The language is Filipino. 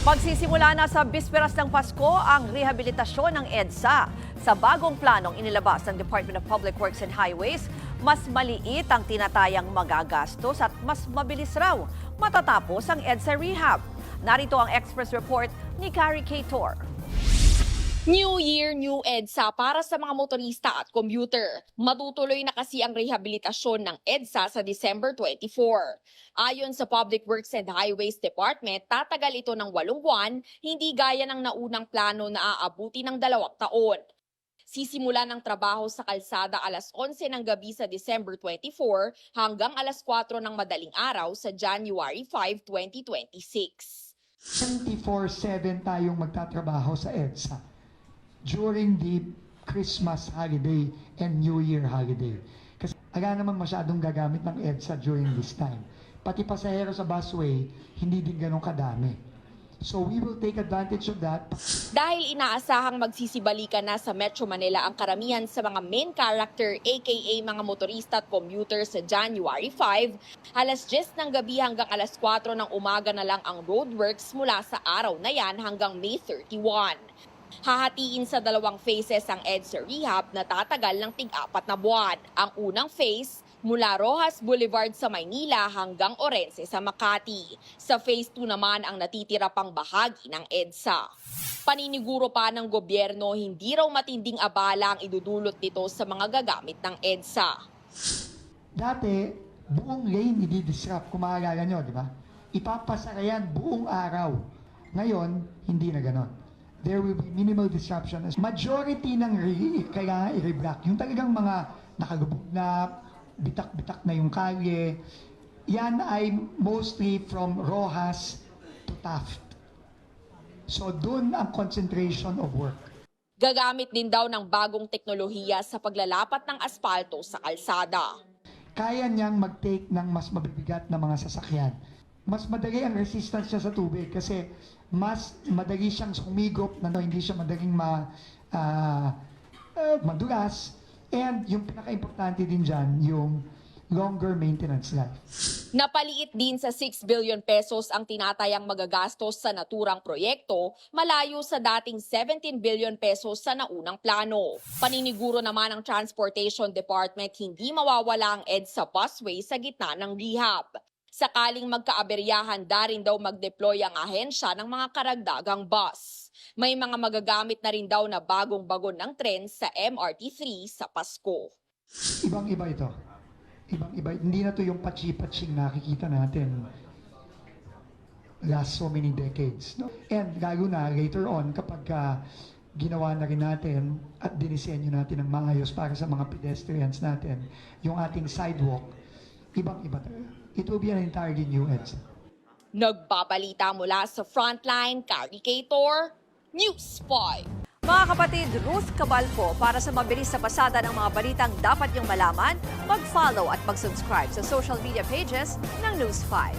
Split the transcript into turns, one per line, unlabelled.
Magsisimula na sa bisperas ng Pasko ang rehabilitasyon ng EDSA. Sa bagong planong inilabas ng Department of Public Works and Highways, mas maliit ang tinatayang magagastos at mas mabilis raw matatapos ang EDSA rehab. Narito ang Express Report ni Carrie Cator.
New Year, New EDSA para sa mga motorista at commuter. Matutuloy na kasi ang rehabilitasyon ng EDSA sa December 24. Ayon sa Public Works and Highways Department, tatagal ito ng 8 buwan, hindi gaya ng naunang plano na aabuti ng 2 taon. Sisimula ng trabaho sa kalsada alas 11 ng gabi sa December 24 hanggang alas 4 ng madaling araw sa January 5, 2026.
24/7 tayong magtatrabaho sa EDSA during the Christmas holiday and New Year holiday. Kasi wala naman masyadong gagamit ng EDSA during this time. Pati pasahero sa busway, hindi din ganun kadami. So we will take advantage of that.
Dahil inaasahang magsisibalikan na sa Metro Manila ang karamihan sa mga main character aka mga motorista at commuter sa January 5, alas 10 ng gabi hanggang alas 4 ng umaga na lang ang roadworks mula sa araw na yan hanggang May 31. Hahatiin sa 2 phases ang EDSA rehab na tatagal ng tig-4 na buwan. Ang unang phase, mula Rojas Boulevard sa Maynila hanggang Orense sa Makati. Sa phase 2 naman ang natitira pang bahagi ng EDSA. Paniniguro pa ng gobyerno, hindi raw matinding abala ang idudulot nito sa mga gagamit ng EDSA.
Dati, buong lane i-disrupt, kung maalala nyo, di ba? Ipapasara yan buong araw. Ngayon, hindi na ganon. There will be minimal disruption. Majority ng kailangan i-reblock. Yung talagang mga nakalubog na, bitak-bitak na yung kalye, yan ay mostly from Rojas to Taft. So doon ang concentration of work.
Gagamit din daw ng bagong teknolohiya sa paglalapat ng aspalto sa kalsada.
Kaya niyang mag-take ng mas mabibigat na mga sasakyan. Mas madali ang resistance niya sa tubig kasi mas madali siyang humigop na hindi siya madaling madulas. And yung pinaka-importante din dyan, yung longer maintenance life.
Napaliit din sa 6 billion pesos ang tinatayang magagastos sa naturang proyekto, malayo sa dating 17 billion pesos sa naunang plano. Paniniguro naman ng Transportation Department, hindi mawawala ang EDSA busway sa gitna ng rehab. Sakaling magkaaberyahan, rin daw mag-deploy ang ahensya ng mga karagdagang bus. May mga magagamit na rin daw na bagong bagon ng tren sa MRT3 sa Pasko.
Ibang-iba ito. Ibang-iba. Hindi na to yung patsi-patsing nakikita natin last so many decades. No? And lalo na later on kapag ginawa na rin natin at dinisenyo natin ng maayos para sa mga pedestrians natin, yung ating sidewalk, ibang-iba talaga. It will be an entirely new EDSA.
Nagbabalita mula sa Frontline, Carrie Cator, News 5.
Mga kapatid, Ruth Cabalpo, para sa mabilis na pasada ng mga balitang dapat niyong malaman, mag-follow at mag-subscribe sa social media pages ng News 5.